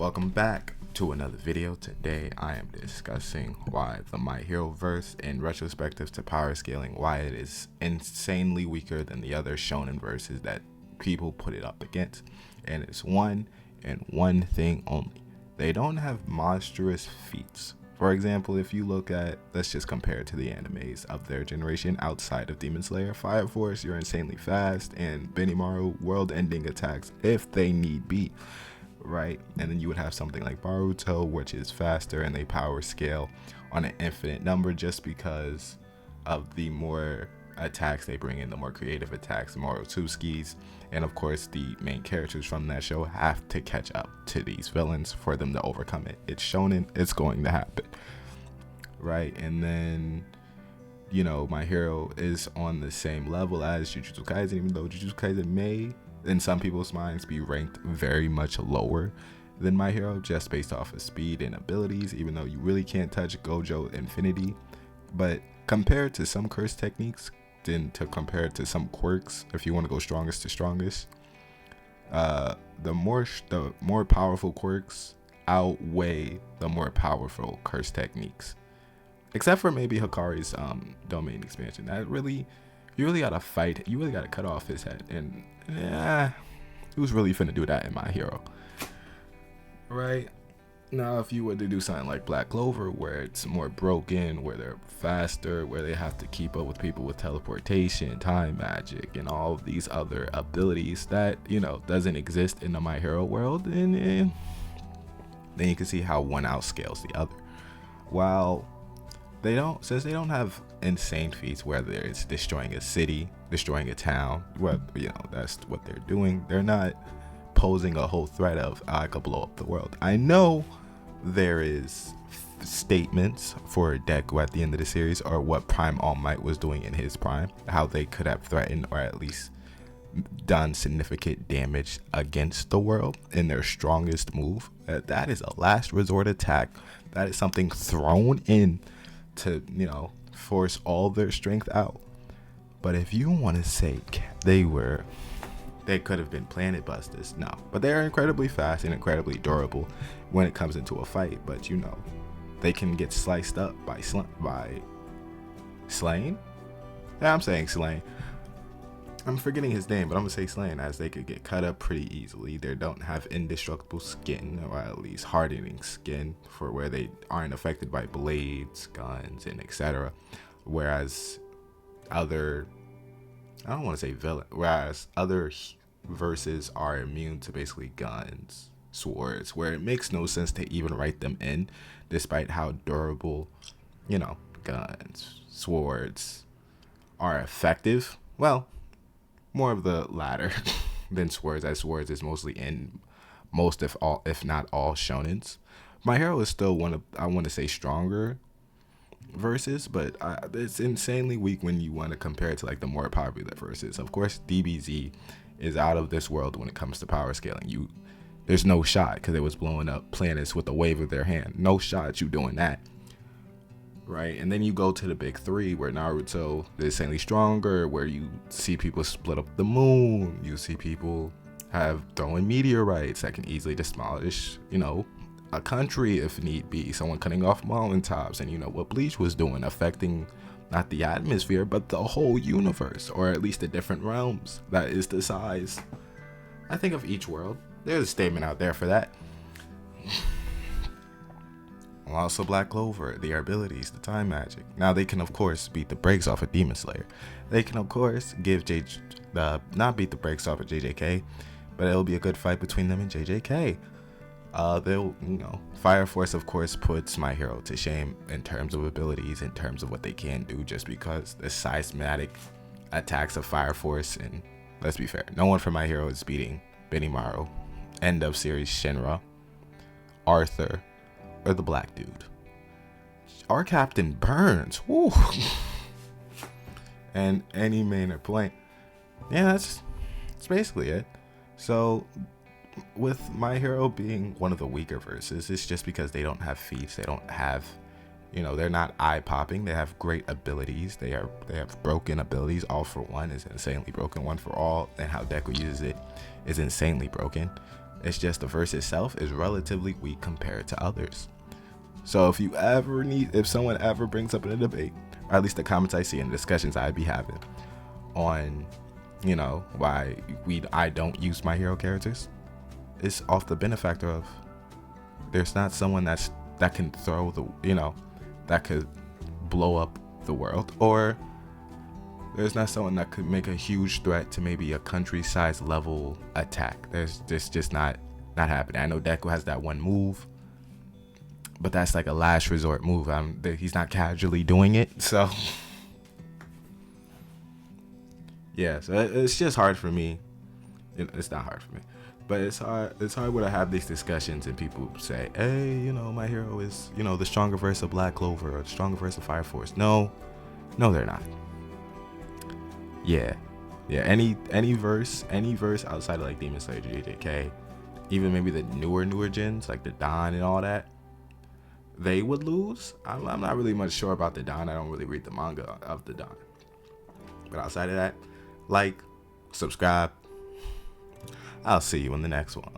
Welcome back to another video. Today I am discussing why the My Hero verse in retrospective to power scaling, why it is insanely weaker than the other shonen verses that people put it up against. And it's one and one thing only. They don't have monstrous feats. For example, if you look at, let's just compare it to the animes of their generation outside of Demon Slayer, Fire Force, you're insanely fast, and Benimaru, world-ending attacks if they need be, right? And then you would have something like Baruto, which is faster, and they power scale on an infinite number just because of the more attacks they bring in, the more creative attacks, Morotuskis, and of course the main characters from that show have to catch up to these villains for them to overcome it. It's shonen, it's going to happen, right? And then, you know, My Hero is on the same level as Jujutsu Kaisen, even though Jujutsu Kaisen may, in some people's minds, be ranked very much lower than My Hero just based off of speed and abilities, even though you really can't touch Gojo Infinity. But compared to some curse techniques, then to compare it to some quirks, if you want to go strongest to strongest, the more powerful quirks outweigh the more powerful curse techniques, except for maybe Hikari's domain expansion. That really, you really gotta fight, you really gotta cut off his head, and who's really finna do that in My Hero, right? Now, if you were to do something like Black Clover, where it's more broken, where they're faster, where they have to keep up with people with teleportation, time magic, and all of these other abilities that, you know, doesn't exist in the My Hero world, and then you can see how one outscales the other. While since they don't have insane feats, whether it's destroying a city, destroying a town, well, you know, that's what they're doing. They're not posing a whole threat of I could blow up the world. I know there is statements for Deku at the end of the series, or what Prime All Might was doing in his prime, how they could have threatened or at least done significant damage against the world in their strongest move. That is a last resort attack. That is something thrown in to, you know, force all their strength out. But if you want to say they could have been planet busters, no. But they're incredibly fast and incredibly durable when it comes into a fight. But you know, they can get sliced up by Slain. Yeah, I'm saying Slain. I'm forgetting his name, but I'm gonna say Slain, as they could get cut up pretty easily. They don't have indestructible skin, or at least hardening skin, for where they aren't affected by blades, guns, and etc. Whereas other, I don't want to say villain, whereas other verses are immune to basically guns, swords, where it makes no sense to even write them in, despite how durable, you know, guns, swords are effective. Well, more of the latter than swords, as swords is mostly in most, if not all shonens. My Hero is still one of, I want to say, stronger verses, but it's insanely weak when you want to compare it to like the more popular verses. Of course, DBZ is out of this world when it comes to power scaling. There's no shot, because it was blowing up planets with a wave of their hand. No shot you doing that, right? And then you go to the big three, where Naruto is insanely stronger, where you see people split up the moon, you see people have throwing meteorites that can easily demolish, you know, a country if need be, someone cutting off mountaintops, and you know what Bleach was doing, affecting not the atmosphere but the whole universe, or at least the different realms. That is the size, I think, of each world. There's a statement out there for that. Also Black Clover, their abilities, the time magic. Now they can of course beat the brakes off of Demon Slayer. They can of course give not beat the brakes off of JJK, but it'll be a good fight between them and JJK. They'll, you know, Fire Force of course puts My Hero to shame in terms of abilities, in terms of what they can do, just because the seismic attacks of Fire Force, and let's be fair, no one from My Hero is beating Benimaru, end of series Shinra, Arthur, or the black dude. Our Captain Burns, woo. And any main or point. Yeah, that's basically it. So with My Hero being one of the weaker verses, it's just because they don't have feats. They don't have, you know, they're not eye-popping. They have great abilities. They have broken abilities. All for One is insanely broken. One for All, and how Deku uses it is insanely broken. It's just the verse itself is relatively weak compared to others. So if someone ever brings up in a debate, or at least the comments I see and the discussions I'd be having on, why I don't use my hero characters, it's off the benefactor of there's not someone that can throw that could blow up the world, or there's not someone that could make a huge threat to maybe a country-sized level attack. There's just not happening. I know Deku has that one move, but that's like a last resort move. He's not casually doing it, so yeah. So it's just hard for me. It's not hard for me, but it's hard when I have these discussions and people say, "Hey, my hero is the stronger verse of Black Clover or the stronger verse of Fire Force." No, they're not. Yeah. Any verse outside of like Demon Slayer, JJK, even maybe the newer gens like the Dawn and all that, they would lose. I'm not really much sure about the Dawn. I don't really read the manga of the Dawn. But outside of that, like, subscribe. I'll see you in the next one.